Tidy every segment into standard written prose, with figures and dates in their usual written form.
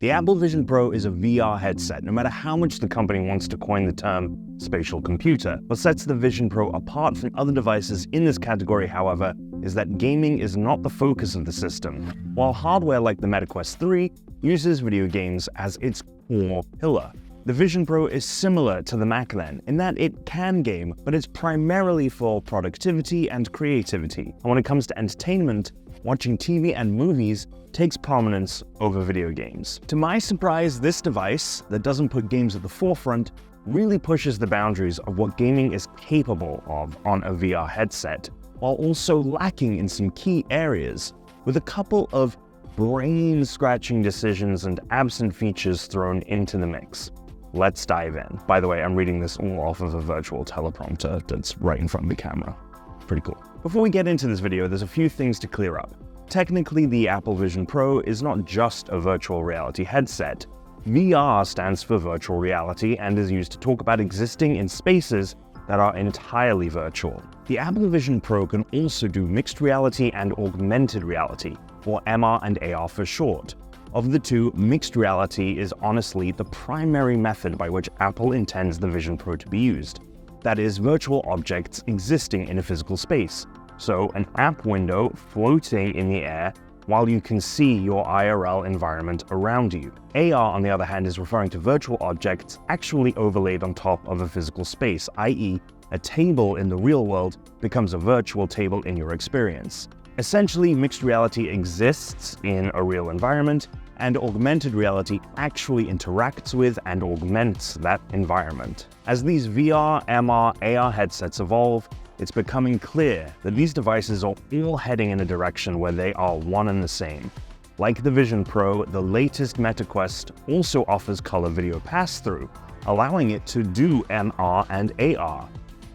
The Apple Vision Pro is a VR headset, no matter how much the company wants to coin the term spatial computer. What sets the Vision Pro apart from other devices in this category, however, is that gaming is not the focus of the system. While hardware like the Meta Quest 3 uses video games as its core pillar, the Vision Pro is similar to the Mac then, in that it can game, but it's primarily for productivity and creativity. And when it comes to entertainment, watching TV and movies takes prominence over video games. To my surprise, this device, that doesn't put games at the forefront, really pushes the boundaries of what gaming is capable of on a VR headset, while also lacking in some key areas, with a couple of brain-scratching decisions and absent features thrown into the mix. Let's dive in. By the way, I'm reading this all off of a virtual teleprompter that's right in front of the camera. Pretty cool. Before we get into this video, there's a few things to clear up. Technically, the Apple Vision Pro is not just a virtual reality headset. VR stands for virtual reality and is used to talk about existing in spaces that are entirely virtual. The Apple Vision Pro can also do mixed reality and augmented reality, or MR and AR for short. Of the two, mixed reality is honestly the primary method by which Apple intends the Vision Pro to be used. That is, virtual objects existing in a physical space. So, an app window floating in the air while you can see your IRL environment around you. AR, on the other hand, is referring to virtual objects actually overlaid on top of a physical space, i.e., a table in the real world becomes a virtual table in your experience. Essentially, mixed reality exists in a real environment, and augmented reality actually interacts with and augments that environment. As these VR, MR, AR headsets evolve, it's becoming clear that these devices are all heading in a direction where they are one and the same. Like the Vision Pro, the latest Meta Quest also offers color video pass-through, allowing it to do MR and AR.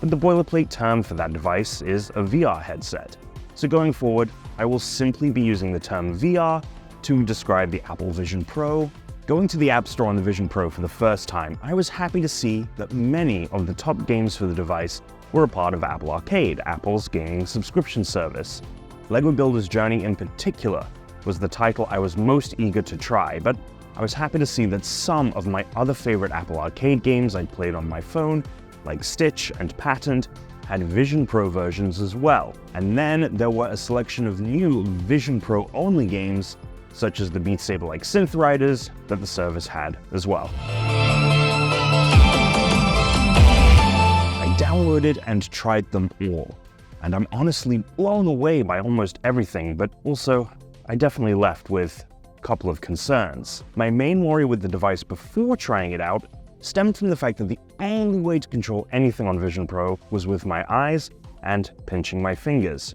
But the boilerplate term for that device is a VR headset. So going forward, I will simply be using the term VR to describe the Apple Vision Pro. Going to the App Store on the Vision Pro for the first time, I was happy to see that many of the top games for the device were a part of Apple Arcade, Apple's gaming subscription service. LEGO Builder's Journey in particular was the title I was most eager to try, but I was happy to see that some of my other favorite Apple Arcade games I played on my phone, like Stitch and Patent, had Vision Pro versions as well. And then there were a selection of new Vision Pro only games, such as the Beat Saber-like Synth Riders, that the service had as well. I downloaded and tried them all, and I'm honestly blown away by almost everything, but also I definitely left with a couple of concerns. My main worry with the device before trying it out stemmed from the fact that the only way to control anything on Vision Pro was with my eyes and pinching my fingers.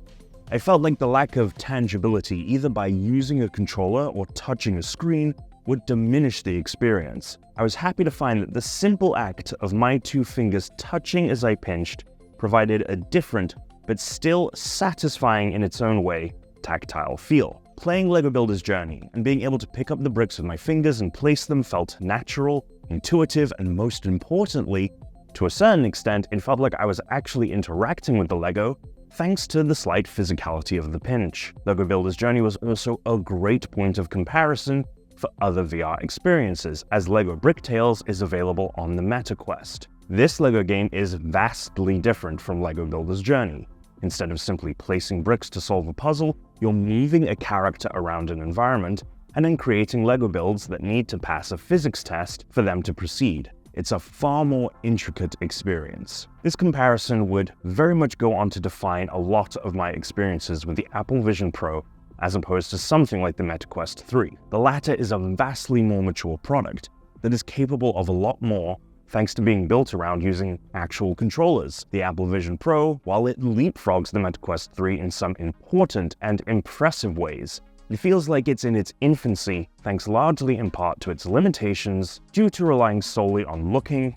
I felt like the lack of tangibility, either by using a controller or touching a screen, would diminish the experience. I was happy to find that the simple act of my two fingers touching as I pinched provided a different, but still satisfying in its own way, tactile feel. Playing LEGO Builder's Journey and being able to pick up the bricks with my fingers and place them felt natural, intuitive, and most importantly, to a certain extent, it felt like I was actually interacting with the LEGO, thanks to the slight physicality of the pinch. LEGO Builder's Journey was also a great point of comparison for other VR experiences, as LEGO Bricktales is available on the Meta Quest. This LEGO game is vastly different from LEGO Builder's Journey. Instead of simply placing bricks to solve a puzzle, you're moving a character around an environment and then creating LEGO builds that need to pass a physics test for them to proceed. It's a far more intricate experience. This comparison would very much go on to define a lot of my experiences with the Apple Vision Pro as opposed to something like the Meta Quest 3. The latter is a vastly more mature product that is capable of a lot more thanks to being built around using actual controllers. The Apple Vision Pro, while it leapfrogs the Meta Quest 3 in some important and impressive ways, it feels like it's in its infancy, thanks largely in part to its limitations due to relying solely on looking,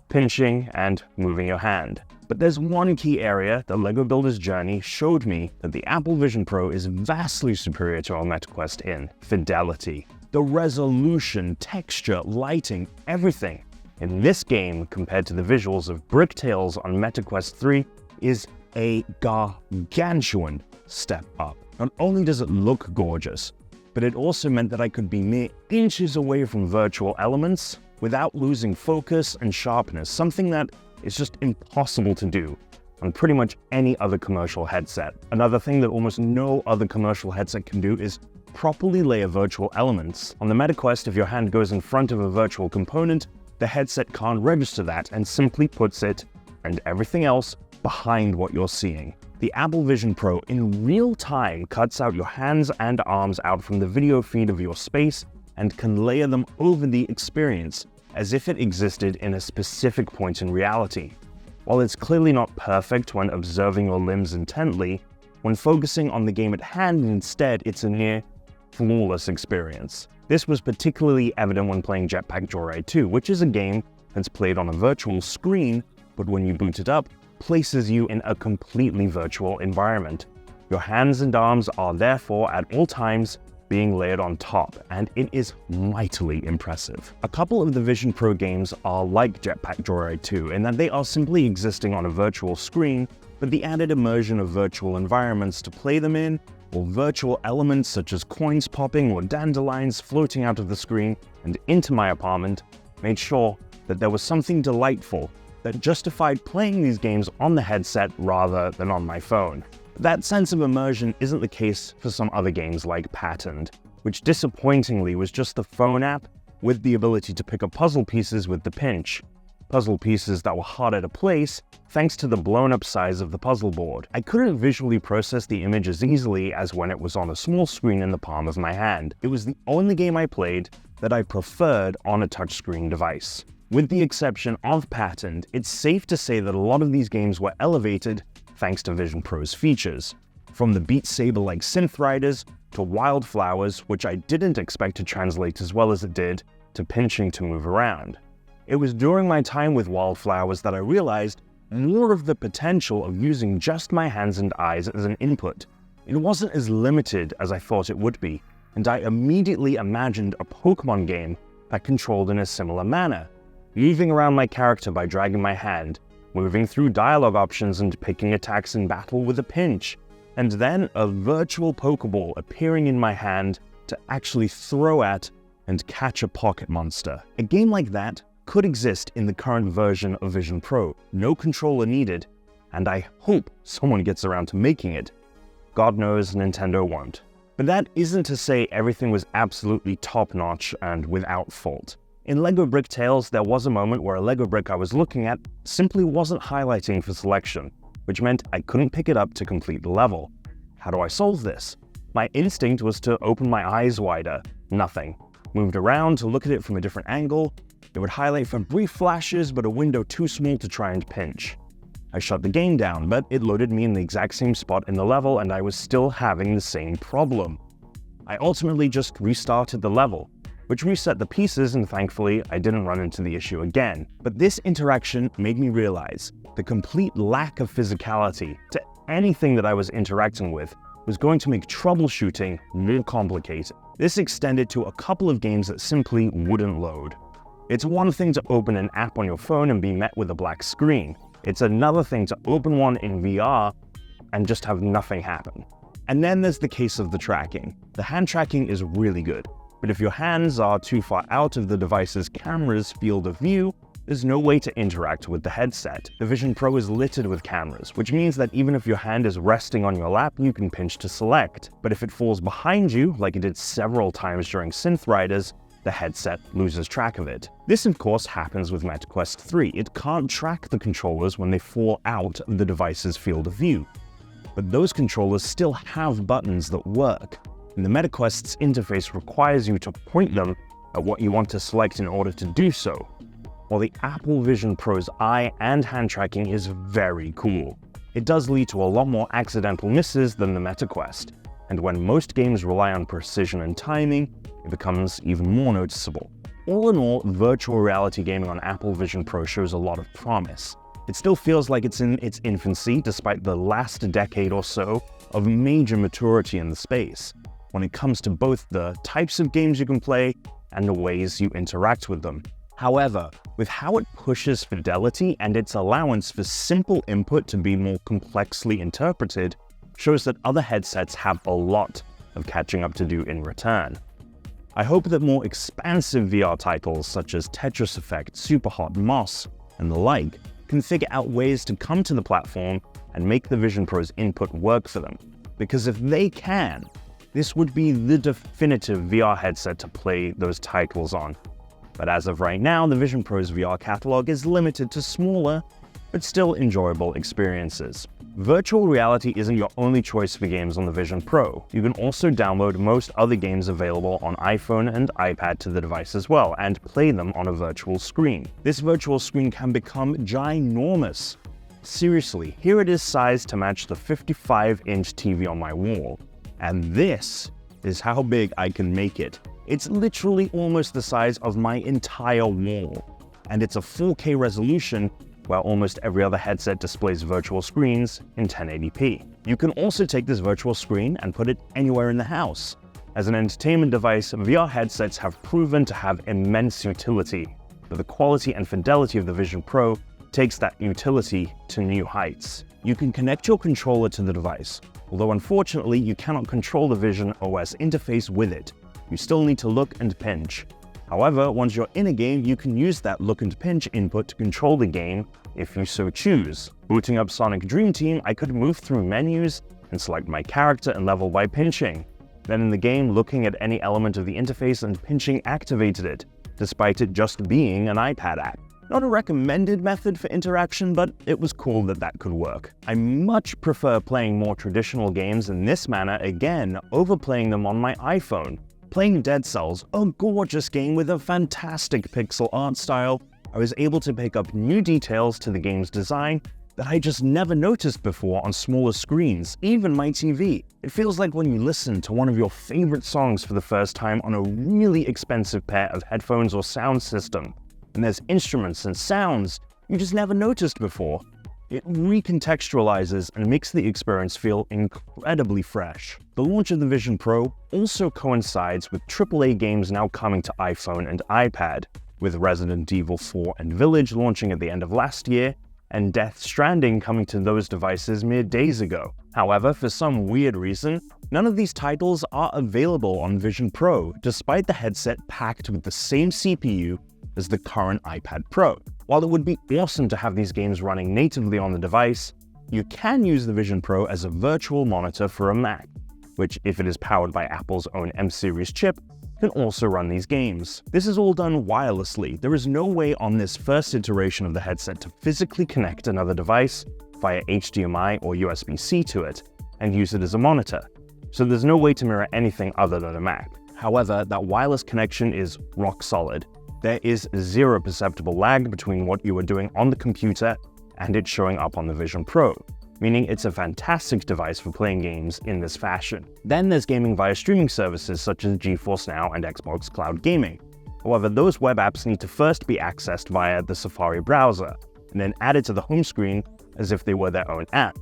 pinching, and moving your hand. But there's one key area that LEGO Builder's Journey showed me that the Apple Vision Pro is vastly superior to our Meta Quest in: fidelity. The resolution, texture, lighting, everything in this game compared to the visuals of Bricktales on Meta Quest 3 is a gargantuan step up. Not only does it look gorgeous, but it also meant that I could be mere inches away from virtual elements without losing focus and sharpness, something that is just impossible to do on pretty much any other commercial headset. Another thing that almost no other commercial headset can do is properly layer virtual elements. On the MetaQuest, if your hand goes in front of a virtual component, the headset can't register that and simply puts it and everything else behind what you're seeing. The Apple Vision Pro in real time cuts out your hands and arms out from the video feed of your space and can layer them over the experience as if it existed in a specific point in reality. While it's clearly not perfect when observing your limbs intently, when focusing on the game at hand instead, it's a near flawless experience. This was particularly evident when playing Jetpack Joyride 2, which is a game that's played on a virtual screen, but when you boot it up, places you in a completely virtual environment. Your hands and arms are therefore at all times being layered on top, and it is mightily impressive. A couple of the Vision Pro games are like Jetpack Joyride 2 in that they are simply existing on a virtual screen, but the added immersion of virtual environments to play them in, or virtual elements such as coins popping or dandelions floating out of the screen and into my apartment, made sure that there was something delightful that justified playing these games on the headset rather than on my phone. That sense of immersion isn't the case for some other games like Patterned, which disappointingly was just the phone app with the ability to pick up puzzle pieces with the pinch. Puzzle pieces that were harder to place thanks to the blown-up size of the puzzle board. I couldn't visually process the image as easily as when it was on a small screen in the palm of my hand. It was the only game I played that I preferred on a touchscreen device. With the exception of Patterned, it's safe to say that a lot of these games were elevated thanks to Vision Pro's features. From the Beat Saber-like synth riders to Wildflowers, which I didn't expect to translate as well as it did, to pinching to move around. It was during my time with Wildflowers that I realized more of the potential of using just my hands and eyes as an input. It wasn't as limited as I thought it would be, and I immediately imagined a Pokemon game that controlled in a similar manner, moving around my character by dragging my hand, moving through dialogue options and picking attacks in battle with a pinch, and then a virtual Pokeball appearing in my hand to actually throw at and catch a pocket monster. A game like that could exist in the current version of Vision Pro, no controller needed, and I hope someone gets around to making it. God knows Nintendo won't. But that isn't to say everything was absolutely top-notch and without fault. In LEGO Brick Tales, there was a moment where a LEGO brick I was looking at simply wasn't highlighting for selection, which meant I couldn't pick it up to complete the level. How do I solve this? My instinct was to open my eyes wider. Nothing. Moved around to look at it from a different angle. It would highlight for brief flashes, but a window too small to try and pinch. I shut the game down, but it loaded me in the exact same spot in the level and I was still having the same problem. I ultimately just restarted the level, which reset the pieces, and thankfully I didn't run into the issue again. But this interaction made me realize the complete lack of physicality to anything that I was interacting with was going to make troubleshooting more complicated. This extended to a couple of games that simply wouldn't load. It's one thing to open an app on your phone and be met with a black screen. It's another thing to open one in VR and just have nothing happen. And then there's the case of the tracking. The hand tracking is really good, but if your hands are too far out of the device's camera's field of view, there's no way to interact with the headset. The Vision Pro is littered with cameras, which means that even if your hand is resting on your lap, you can pinch to select. But if it falls behind you, like it did several times during Synth Riders, the headset loses track of it. This of course happens with MetaQuest 3. It can't track the controllers when they fall out of the device's field of view. But those controllers still have buttons that work, and the MetaQuest's interface requires you to point them at what you want to select in order to do so. While the Apple Vision Pro's eye and hand tracking is very cool, it does lead to a lot more accidental misses than the MetaQuest, and when most games rely on precision and timing, it becomes even more noticeable. All in all, virtual reality gaming on Apple Vision Pro shows a lot of promise. It still feels like it's in its infancy despite the last decade or so of major maturity in the space, when it comes to both the types of games you can play and the ways you interact with them. However, with how it pushes fidelity and its allowance for simple input to be more complexly interpreted, shows that other headsets have a lot of catching up to do in return. I hope that more expansive VR titles such as Tetris Effect, Superhot, Moss, and the like can figure out ways to come to the platform and make the Vision Pro's input work for them. Because if they can, this would be the definitive VR headset to play those titles on. But as of right now, the Vision Pro's VR catalog is limited to smaller, but still enjoyable experiences. Virtual reality isn't your only choice for games on the Vision Pro. You can also download most other games available on iPhone and iPad to the device as well, and play them on a virtual screen. This virtual screen can become ginormous. Seriously, here it is sized to match the 55-inch TV on my wall. And this is how big I can make it. It's literally almost the size of my entire wall. And it's a 4K resolution, where almost every other headset displays virtual screens in 1080p. You can also take this virtual screen and put it anywhere in the house. As an entertainment device, VR headsets have proven to have immense utility, but the quality and fidelity of the Vision Pro takes that utility to new heights. You can connect your controller to the device, although unfortunately you cannot control the Vision OS interface with it. You still need to look and pinch. However, once you're in a game, you can use that look and pinch input to control the game if you so choose. Booting up Sonic Dream Team, I could move through menus and select my character and level by pinching. Then in the game, looking at any element of the interface and pinching activated it, despite it just being an iPad app. Not a recommended method for interaction, but it was cool that that could work. I much prefer playing more traditional games in this manner again over playing them on my iPhone. Playing Dead Cells, a gorgeous game with a fantastic pixel art style, I was able to pick up new details to the game's design that I just never noticed before on smaller screens, even my TV. It feels like when you listen to one of your favorite songs for the first time on a really expensive pair of headphones or sound system, and there's instruments and sounds you just never noticed before. It recontextualizes and makes the experience feel incredibly fresh. The launch of the Vision Pro also coincides with AAA games now coming to iPhone and iPad, with Resident Evil 4 and Village launching at the end of last year, and Death Stranding coming to those devices mere days ago. However, for some weird reason, none of these titles are available on Vision Pro, despite the headset packed with the same CPU as the current iPad Pro. While it would be awesome to have these games running natively on the device, you can use the Vision Pro as a virtual monitor for a Mac, which, if it is powered by Apple's own M-series chip, can also run these games. This is all done wirelessly. There is no way on this first iteration of the headset to physically connect another device via HDMI or USB-C to it and use it as a monitor. So there's no way to mirror anything other than a Mac. However, that wireless connection is rock solid. There is zero perceptible lag between what you are doing on the computer and it showing up on the Vision Pro, meaning it's a fantastic device for playing games in this fashion. Then there's gaming via streaming services such as GeForce Now and Xbox Cloud Gaming. However, those web apps need to first be accessed via the Safari browser, and then added to the home screen as if they were their own app.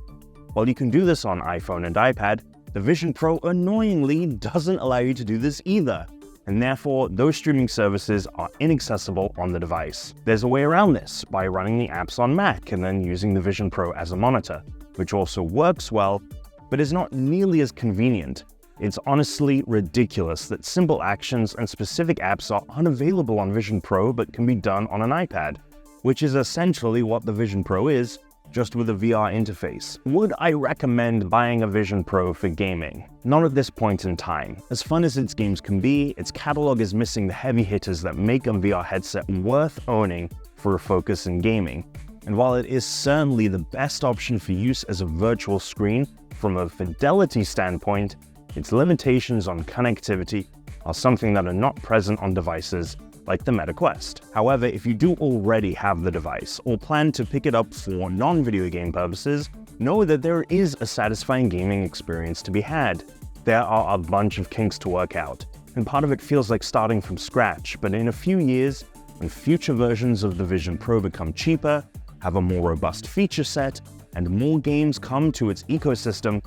While you can do this on iPhone and iPad, the Vision Pro annoyingly doesn't allow you to do this either, and therefore those streaming services are inaccessible on the device. There's a way around this by running the apps on Mac and then using the Vision Pro as a monitor, which also works well, but is not nearly as convenient. It's honestly ridiculous that simple actions and specific apps are unavailable on Vision Pro but can be done on an iPad, which is essentially what the Vision Pro is, just with a VR interface. Would I recommend buying a Vision Pro for gaming? Not at this point in time. As fun as its games can be, its catalog is missing the heavy hitters that make a VR headset worth owning for a focus in gaming. And while it is certainly the best option for use as a virtual screen, from a fidelity standpoint, its limitations on connectivity are something that are not present on devices like the Meta Quest. However, if you do already have the device or plan to pick it up for non-video game purposes, know that there is a satisfying gaming experience to be had. There are a bunch of kinks to work out, and part of it feels like starting from scratch, but in a few years, when future versions of the Vision Pro become cheaper, have a more robust feature set, and more games come to its ecosystem,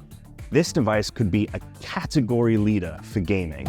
this device could be a category leader for gaming.